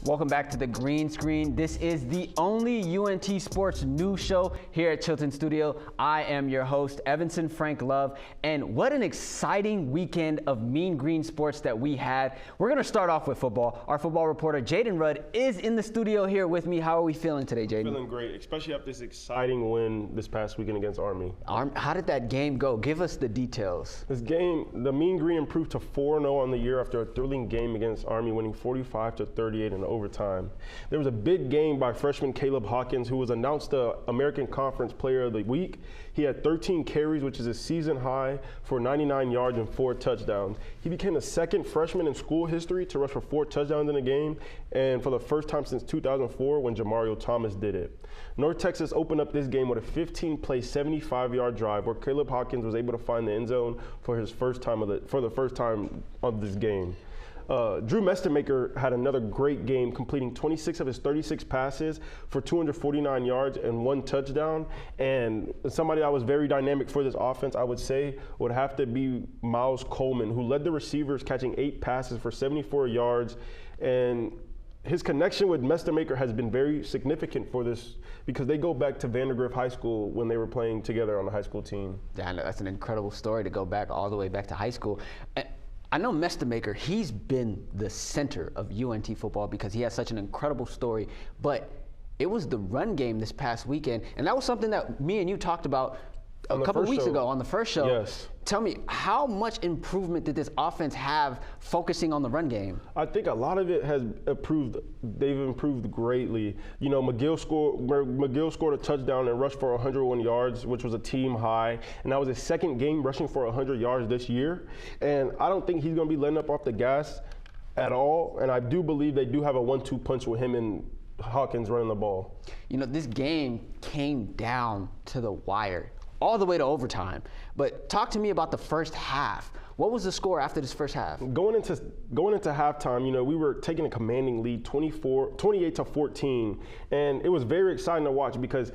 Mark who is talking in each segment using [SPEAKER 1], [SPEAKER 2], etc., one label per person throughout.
[SPEAKER 1] Welcome back to the Green Screen. This is the only UNT Sports news show here at Chilton Studio. I am your host, Evanson Frank Love, and what an exciting weekend of Mean Green sports that we had. We're going to start off with football. Our football reporter, Jayden is in the studio here with me. How are we feeling today, Jayden?
[SPEAKER 2] Feeling great, especially after this exciting win this past weekend against Army.
[SPEAKER 1] How did that game go? Give us the details.
[SPEAKER 2] This game, the Mean Green improved to 4-0 on the year after a thrilling game against Army, winning 45-38 in overtime. There was a big game by freshman Caleb Hawkins, who was announced the American Conference Player of the Week. He had 13 carries, which is a season high, for 99 yards and 4 touchdowns. He became the second freshman in school history to rush for 4 touchdowns in a game, and for the first time since 2004 when Jamario Thomas did it. North Texas opened up this game with a 15-play, 75-yard drive where Caleb Hawkins was able to find the end zone for the first time of this game. Drew Mestemaker had another great game, completing 26 of his 36 passes for 249 yards and 1 touchdown. And somebody that was very dynamic for this offense, I would say, would have to be Miles Coleman, who led the receivers, catching 8 passes for 74 yards. And his connection with Mestemaker has been very significant for this because they go back to Vandergrift High School when they were playing together on the high school team.
[SPEAKER 1] Yeah, that's an incredible story to go back all the way back to high school. I know Mestemaker, he's been the center of UNT football because he has such an incredible story, but it was the run game this past weekend, and that was something that me and you talked about a couple weeks ago on the first show.
[SPEAKER 2] Yes.
[SPEAKER 1] Tell me, how much improvement did this offense have focusing on the run game?
[SPEAKER 2] I think a lot of it has improved. They've improved greatly. You know, McGill scored a touchdown and rushed for 101 yards, which was a team high. And that was his second game rushing for 100 yards this year. And I don't think he's going to be letting up off the gas at all. And I do believe they do have a 1-2 punch with him and Hawkins running the ball. You
[SPEAKER 1] know, this game came down to the wire, all the way to overtime. But talk to me about the first half. What was the score after this first half?
[SPEAKER 2] Going into halftime, you know, we were taking a commanding lead, 28-14, and it was very exciting to watch because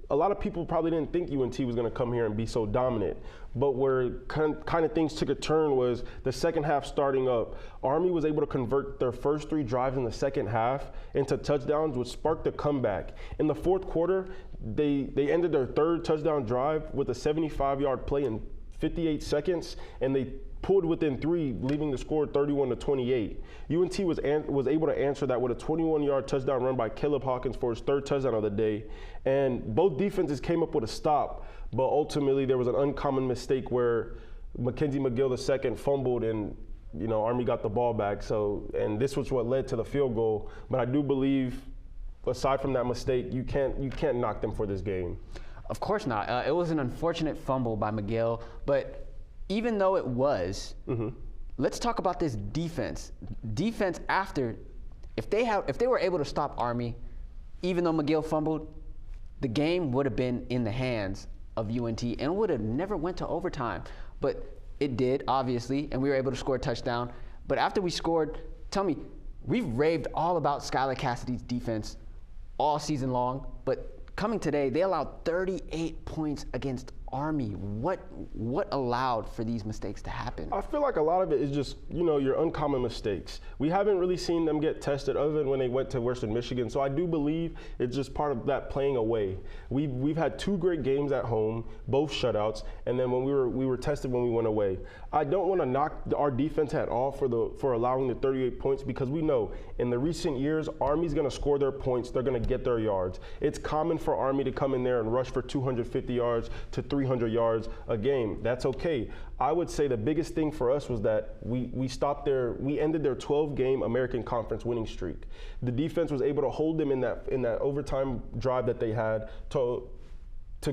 [SPEAKER 2] a lot of people probably didn't think UNT was going to come here and be so dominant. But where kind of things took a turn was the second half starting up. Army was able to convert their first 3 drives in the second half into touchdowns, which sparked a comeback. In the fourth quarter, they ended their 3rd touchdown drive with a 75-yard play in 58 seconds, and they pulled within 3, leaving the score 31-28. UNT was able to answer that with a 21-yard touchdown run by Caleb Hawkins for his 3rd touchdown of the day. And both defenses came up with a stop, but ultimately there was an uncommon mistake where Mackenzie McGill II fumbled and, you know, Army got the ball back. And this was what led to the field goal. But I do believe, aside from that mistake, you can't knock them for this game.
[SPEAKER 1] Of course not. It was an unfortunate fumble by McGill, but even though it was, let's talk about this defense. Defense after, if they were able to stop Army, even though McGill fumbled, the game would have been in the hands of UNT and would have never went to overtime. But it did, obviously, and we were able to score a touchdown. But after we scored, tell me, we've raved all about Skylar Cassidy's defense all season long, but coming today, they allowed 38 points against Army. What allowed for these mistakes to happen?
[SPEAKER 2] I feel like a lot of it is just, you know, your uncommon mistakes. We haven't really seen them get tested other than when they went to Western Michigan. So I do believe it's just part of that playing away. We've had 2 great games at home, both shutouts, and then when we were tested when we went away. I don't want to knock our defense at all for allowing the 38 points because we know in the recent years Army's going to score their points, they're going to get their yards. It's common for Army to come in there and rush for 250 yards to 300 yards a game. That's okay. I would say the biggest thing for us was that we ended their 12-game American Conference winning streak. The defense was able to hold them in that overtime drive that they had to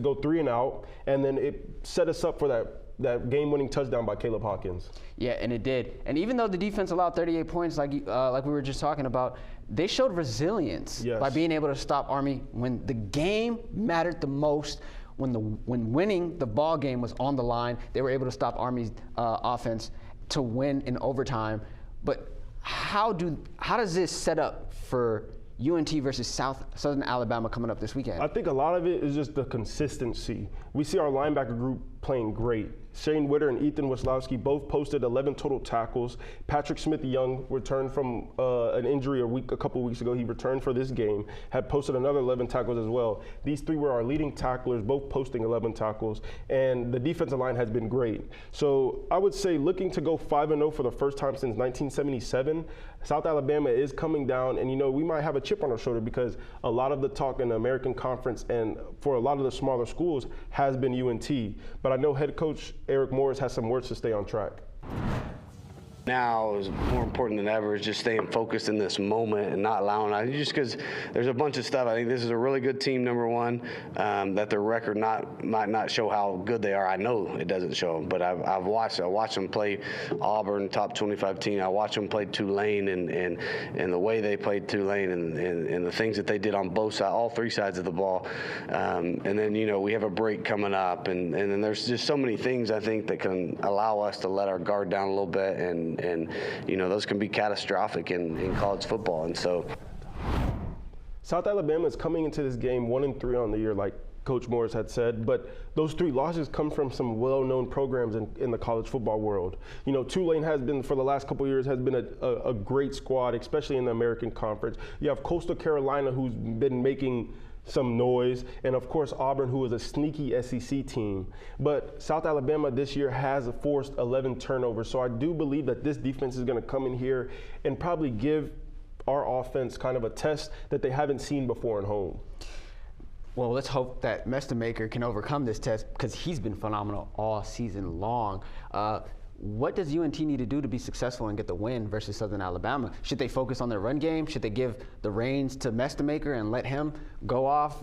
[SPEAKER 2] go 3 and out, and then it set us up for that game-winning touchdown by Caleb Hawkins.
[SPEAKER 1] Yeah, and it did. And even though the defense allowed 38 points, like we were just talking about, they showed resilience by being able to stop Army when the game mattered the most. When winning the ball game was on the line, they were able to stop Army's offense to win in overtime. But how does this set up for UNT versus Southern Alabama coming up this weekend?
[SPEAKER 2] I think a lot of it is just the consistency. We see our linebacker group playing great. Shane Witter and Ethan Wislowski both posted 11 total tackles. Patrick Smith-Young returned from an injury a couple weeks ago. He returned for this game, had posted another 11 tackles as well. These three were our leading tacklers, both posting 11 tackles, and the defensive line has been great. So I would say, looking to go 5-0 for the first time since 1977, South Alabama is coming down, and we might have a chip on our shoulder because a lot of the talk in the American Conference and for a lot of the smaller schools has been UNT. But I know head coach Eric Morris has some words to stay on track.
[SPEAKER 3] Now is more important than ever is just staying focused in this moment and not allowing, just because there's a bunch of stuff. I think this is a really good team, number one, that their record might not show how good they are. I know it doesn't show them, but I watched them play Auburn, top 25 team. I watched them play Tulane and the way they played Tulane and the things that they did on both sides, all three sides of the ball. And then, we have a break coming up, and then there's just so many things I think that can allow us to let our guard down a little bit, and those can be catastrophic in college football. And so
[SPEAKER 2] South Alabama is coming into this game 1-3 on the year, like Coach Morris had said, but those 3 losses come from some well-known programs in the college football world. Tulane has been, for the last couple of years, has been a great squad, especially in the American Conference. You have Coastal Carolina, who's been making some noise, and of course Auburn, who is a sneaky SEC team. But South Alabama this year has forced 11 turnovers, so I do believe that this defense is going to come in here and probably give our offense kind of a test that they haven't seen before at home.
[SPEAKER 1] Well, let's hope that Mestemaker can overcome this test because he's been phenomenal all season long. What does UNT need to do to be successful and get the win versus Southern Alabama? Should they focus on their run game? Should they give the reins to Mestemaker and let him go off,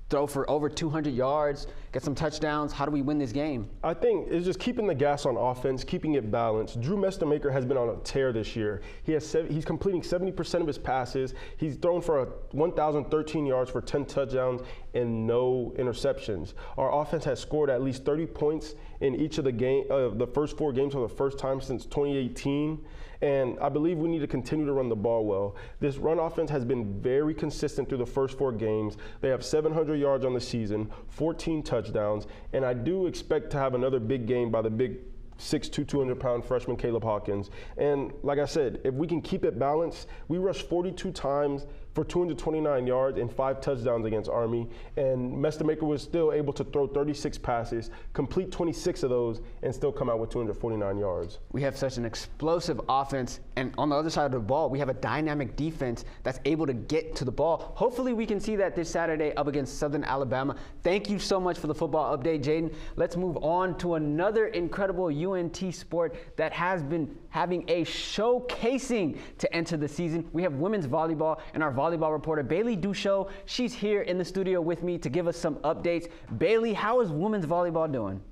[SPEAKER 1] throw for over 200 yards, get some touchdowns? How do we win this game? I
[SPEAKER 2] think it's just keeping the gas on offense, keeping it balanced. Drew Mestemaker has been on a tear this year. He's completing 70% of his passes. He's thrown for 1,013 yards for 10 touchdowns and no interceptions. Our offense has scored at least 30 points in each of the first 4 games for the first time since 2018. And I believe we need to continue to run the ball well. This run offense has been very consistent through the first 4 games. They have 700 yards on the season, 14 touchdowns, and I do expect to have another big game by the big 6'2", 200-pound freshman Caleb Hawkins. And like I said, if we can keep it balanced, we rushed 42 times for 229 yards and 5 touchdowns against Army. And Mestemaker was still able to throw 36 passes, complete 26 of those, and still come out with 249 yards.
[SPEAKER 1] We have such an explosive offense, and on the other side of the ball, we have a dynamic defense that's able to get to the ball. Hopefully we can see that this Saturday up against Southern Alabama. Thank you so much for the football update, Jayden. Let's move on to another incredible UNT sport that has been having a showcasing to enter the season. We have women's volleyball, and our volleyball reporter, Baylee Dusuau, she's here in the studio with me to give us some updates. Baylee, how is women's volleyball doing?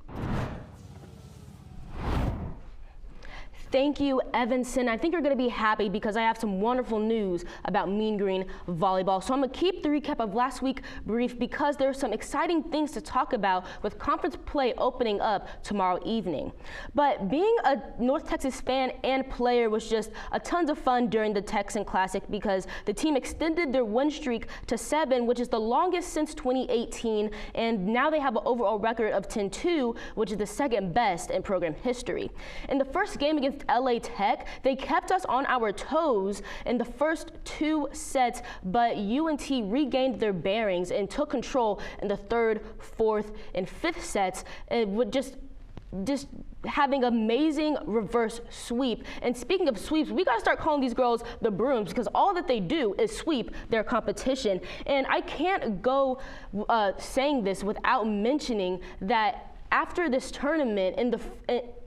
[SPEAKER 4] Thank you, Evanson. I think you're going to be happy because I have some wonderful news about Mean Green volleyball. So I'm going to keep the recap of last week brief because there's some exciting things to talk about with conference play opening up tomorrow evening. But being a North Texas fan and player was just a tons of fun during the Texan Classic because the team extended their win streak to 7, which is the longest since 2018, and now they have an overall record of 10-2, which is the second best in program history. In the first game against LA Tech, they kept us on our toes in the first 2 sets, but UNT regained their bearings and took control in the 3rd, 4th, and 5th sets, with just having amazing reverse sweep. And speaking of sweeps, we got to start calling these girls the Brooms because all that they do is sweep their competition. And I can't go saying this without mentioning that after this tournament,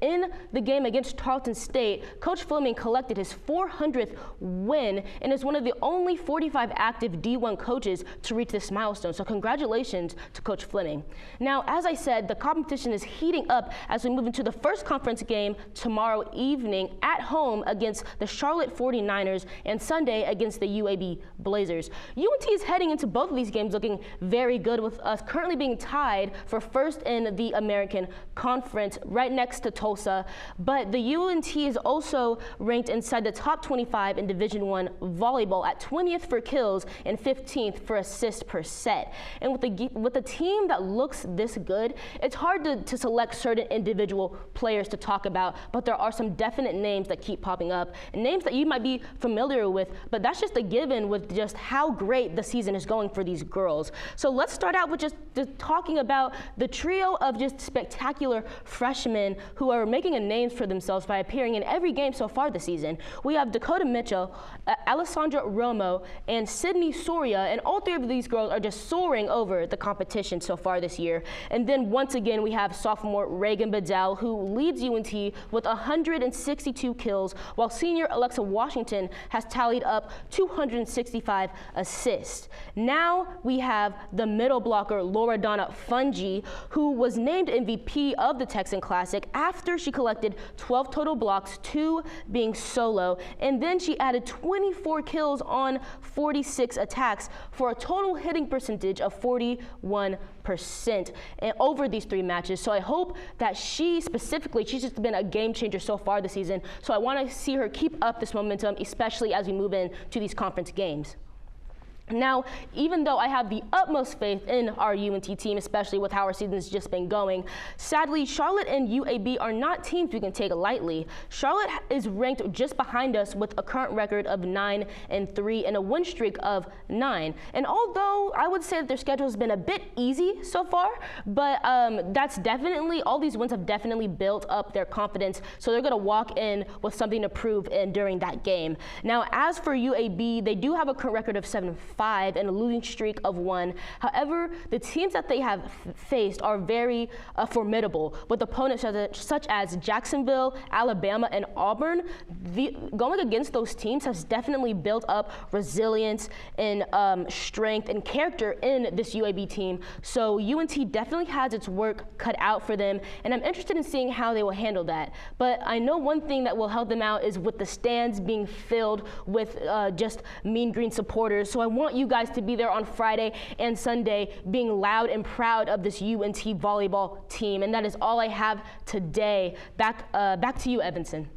[SPEAKER 4] in the game against Tarleton State, Coach Fleming collected his 400th win and is one of the only 45 active D1 coaches to reach this milestone. So congratulations to Coach Fleming. Now, as I said, the competition is heating up as we move into the first conference game tomorrow evening at home against the Charlotte 49ers and Sunday against the UAB Blazers. UNT is heading into both of these games looking very good, with us currently being tied for first in the American American Conference, right next to Tulsa. But the UNT is also ranked inside the top 25 in Division I volleyball at 20th for kills and 15th for assists per set. And with a team that looks this good, it's hard to select certain individual players to talk about, but there are some definite names that keep popping up, and names that you might be familiar with, but that's just a given with just how great the season is going for these girls. So let's start out with just talking about the trio of just spectacular freshmen who are making a name for themselves by appearing in every game so far this season. We have Dakota Mitchell, Alessandra Romo, and Sydney Soria, and all three of these girls are just soaring over the competition so far this year. And then once again, we have sophomore Reagan Bedell, who leads UNT with 162 kills, while senior Alexa Washington has tallied up 265 assists. Now we have the middle blocker Laura Donna Fungi, who was named MVP of the Texan Classic after she collected 12 total blocks, 2 being solo, and then she added 24 kills on 46 attacks for a total hitting percentage of 41% and over these 3 matches. So I hope that she's just been a game changer so far this season. So I want to see her keep up this momentum, especially as we move into these conference games. Now, even though I have the utmost faith in our UNT team, especially with how our season's just been going, sadly, Charlotte and UAB are not teams we can take lightly. Charlotte is ranked just behind us with a current record of 9-3 and a win streak of 9. And although I would say that their schedule has been a bit easy so far, but all these wins have definitely built up their confidence, so they're going to walk in with something to prove during that game. Now, as for UAB, they do have a current record of 7-5 and a losing streak of 1. However, the teams that they have faced are very formidable, with opponents such as Jacksonville, Alabama, and Auburn. Going against those teams has definitely built up resilience and strength and character in this UAB team. So UNT definitely has its work cut out for them, and I'm interested in seeing how they will handle that. But I know one thing that will help them out is with the stands being filled with just Mean Green supporters. So I want you guys to be there on Friday and Sunday being loud and proud of this UNT volleyball team. And that is all I have today. Back to you, Evanson.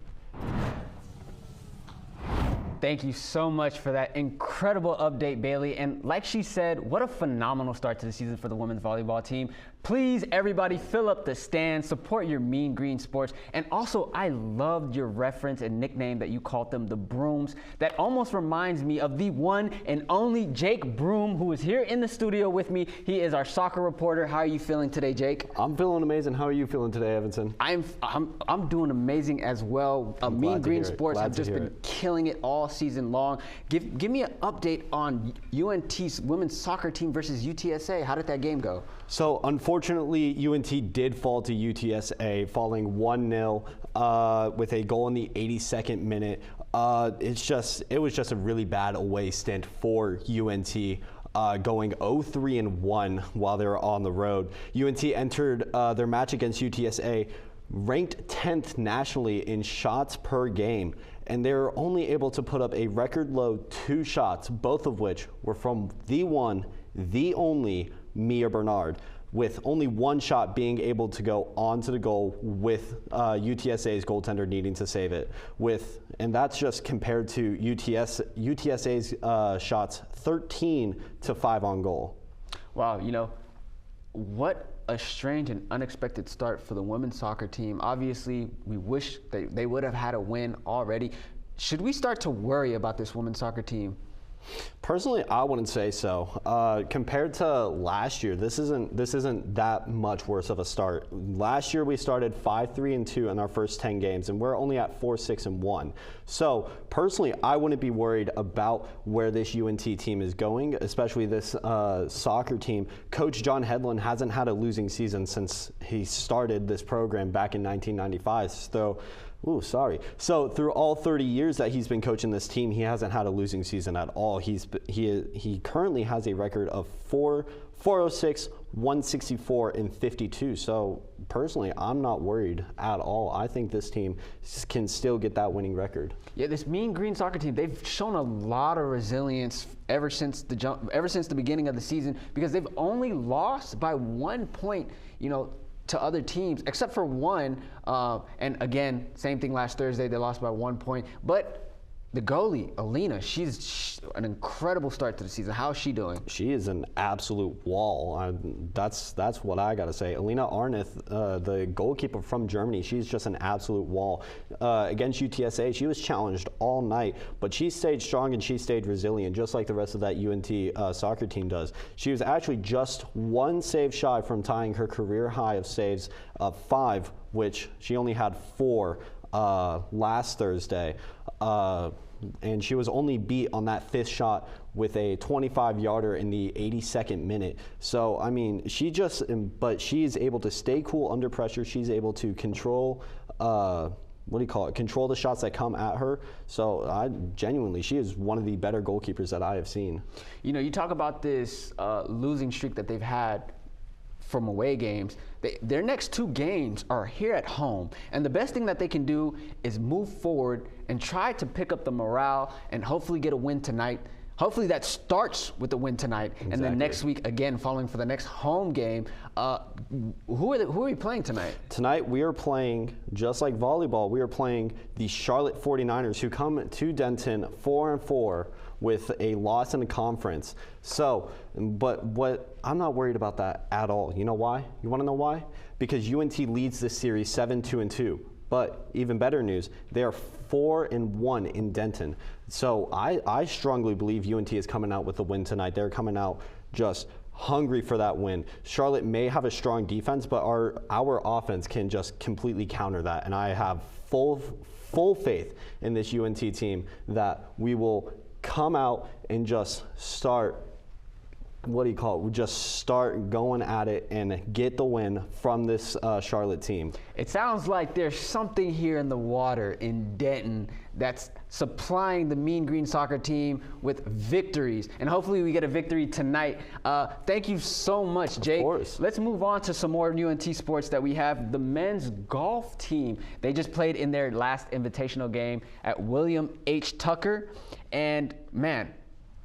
[SPEAKER 1] Thank you so much for that incredible update, Baylee. And like she said, what a phenomenal start to the season for the women's volleyball team. Please, everybody, fill up the stands, support your Mean Green sports. And also, I loved your reference and nickname that you called them the Brooms. That almost reminds me of the one and only Jake Broom, who is here in the studio with me. He is our soccer reporter. How are you feeling today, Jake?
[SPEAKER 5] I'm feeling amazing. How are you feeling today, Evanson?
[SPEAKER 1] I'm doing amazing as well. Mean Green sports have just been killing it all season long. Give me an update on UNT's women's soccer team versus UTSA. How did that game go?
[SPEAKER 5] So unfortunately, UNT did fall to UTSA, falling 1-0 with a goal in the 82nd minute. It was just a really bad away stint for UNT. Going 0-3-1 while they were on the road. UNT entered their match against UTSA ranked 10th nationally in shots per game, and they were only able to put up a record low 2 shots, both of which were from the one, the only Mia Bernard, with only 1 shot being able to go onto the goal with UTSA's goaltender needing to save it. And that's just compared to UTSA's shots 13-5 on goal.
[SPEAKER 1] Wow, what a strange and unexpected start for the women's soccer team. Obviously, we wish they would have had a win already. Should we start to worry about this women's soccer team?
[SPEAKER 5] Personally, I wouldn't say so. Compared to last year, this isn't that much worse of a start. Last year we started 5-3-2 in our first 10 games, and we're only at 4-6-1. So personally, I wouldn't be worried about where this UNT team is going, especially this soccer team. Coach John Hedlund hasn't had a losing season since he started this program back in 1995. So through all 30 years that he's been coaching this team, he hasn't had a losing season at all. He currently has a record of 406, 164, and 52. So personally, I'm not worried at all. I think this team can still get that winning record.
[SPEAKER 1] Yeah, this Mean Green soccer team, they've shown a lot of resilience ever since the beginning of the season, because they've only lost by 1 point, to other teams, except for one. And again, same thing last Thursday, they lost by 1 point. But the goalie, Alina, she's an incredible start to the season. How is she doing?
[SPEAKER 5] She is an absolute wall. That's what I got to say. Alina Arneth, the goalkeeper from Germany, she's just an absolute wall. Against UTSA, she was challenged all night, but she stayed strong and she stayed resilient, just like the rest of that UNT soccer team does. She was actually just one save shy from tying her career high of saves of 5, which she only had 4 last Thursday. And she was only beat on that 5th shot with a 25-yarder in the 82nd minute. So, I mean, but she's able to stay cool under pressure. She's able to control, control the shots that come at her. So, she is one of the better goalkeepers that I have seen.
[SPEAKER 1] You know, you talk about this losing streak that they've had from away games. Their next 2 games are here at home, and the best thing that they can do is move forward and try to pick up the morale and hopefully get a win tonight. Hopefully that starts with the win tonight, exactly. And then next week again following for the next home game. Who are we playing tonight?
[SPEAKER 5] Tonight we are playing, just like volleyball, we are playing the Charlotte 49ers, who come to Denton 4-4 with a loss in the conference. So, but I'm not worried about that at all. You know why? You want to know why? Because UNT leads this series 7-2-2. But even better news, they are 4-1 in Denton. So I strongly believe UNT is coming out with a win tonight. They're coming out just hungry for that win. Charlotte may have a strong defense, but our offense can just completely counter that. And I have full faith in this UNT team that we will come out and just start, just start going at it and get the win from this Charlotte team.
[SPEAKER 1] It sounds like there's something here in the water in Denton that's supplying the Mean Green soccer team with victories, and hopefully we get a victory tonight. Thank you so much, Jake.
[SPEAKER 5] Of course.
[SPEAKER 1] Let's move on to some more UNT sports that we have. The men's golf team, they just played in their last invitational game at William H. Tucker, and man,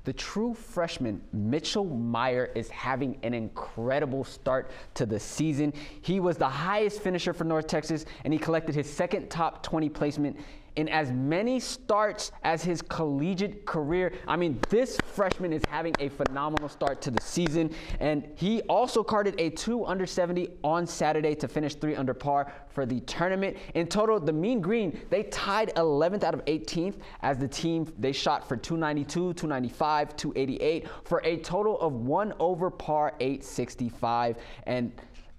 [SPEAKER 1] the true freshman, Mitchell Meyer, is having an incredible start to the season. He was the highest finisher for North Texas, and he collected his 2nd top 20 placement in as many starts as his collegiate career. I mean, this freshman is having a phenomenal start to the season, and he also carded a 2 under 70 on Saturday to finish 3 under par for the tournament. In total, the Mean Green, they tied 11th out of 18th as the team. They shot for 292, 295, 288 for a total of 1 over par 865, and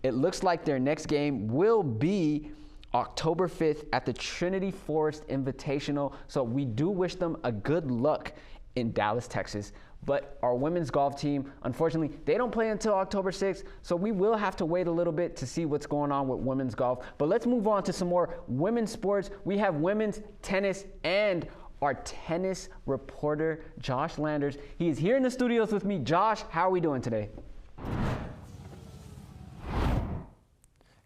[SPEAKER 1] it looks like their next game will be October 5th at the Trinity Forest Invitational. So we do wish them a good luck in Dallas, Texas. But our women's golf team, unfortunately, they don't play until October 6th. So we will have to wait a little bit to see what's going on with women's golf. But let's move on to some more women's sports. We have women's tennis and our tennis reporter, Josh Landers. He is here in the studios with me. Josh, how are we doing today?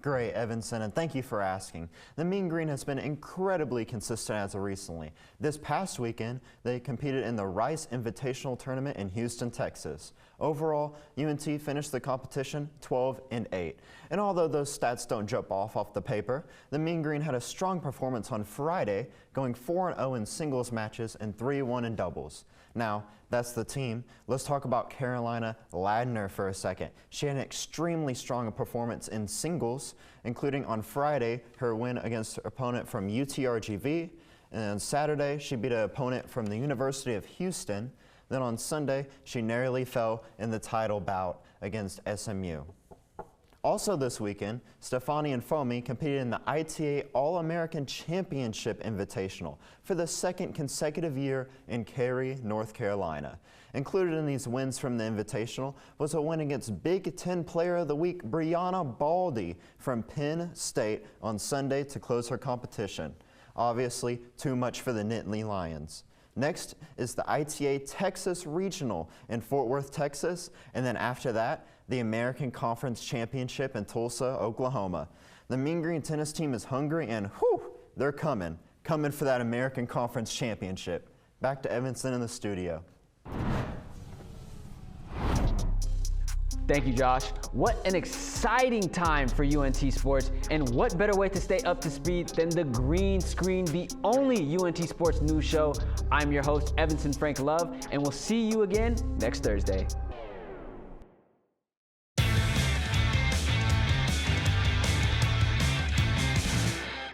[SPEAKER 6] Great, Evanson, and thank you for asking. The Mean Green has been incredibly consistent as of recently. This past weekend, they competed in the Rice Invitational Tournament in Houston, Texas. Overall, UNT finished the competition 12-8. And although those stats don't jump off the paper, the Mean Green had a strong performance on Friday, going 4-0 in singles matches and 3-1 in doubles. Now, that's the team. Let's talk about Carolina Ladner for a second. She had an extremely strong performance in singles, including on Friday, her win against her opponent from UTRGV. And on Saturday, she beat an opponent from the University of Houston. Then on Sunday, she narrowly fell in the title bout against SMU. Also this weekend, Stefani and Fomi competed in the ITA All-American Championship Invitational for the 2nd consecutive year in Cary, North Carolina. Included in these wins from the Invitational was a win against Big Ten Player of the Week Brianna Baldy from Penn State on Sunday to close her competition. Obviously, too much for the Nittany Lions. Next is the ITA Texas Regional in Fort Worth, Texas, and then after that, the American Conference Championship in Tulsa, Oklahoma. The Mean Green tennis team is hungry and they're coming for that American Conference Championship. Back to Evanson in the studio.
[SPEAKER 1] Thank you, Josh. What an exciting time for UNT sports, and what better way to stay up to speed than the Green Screen, the only UNT sports news show. I'm your host, Evanson Frank Love, and we'll see you again next Thursday.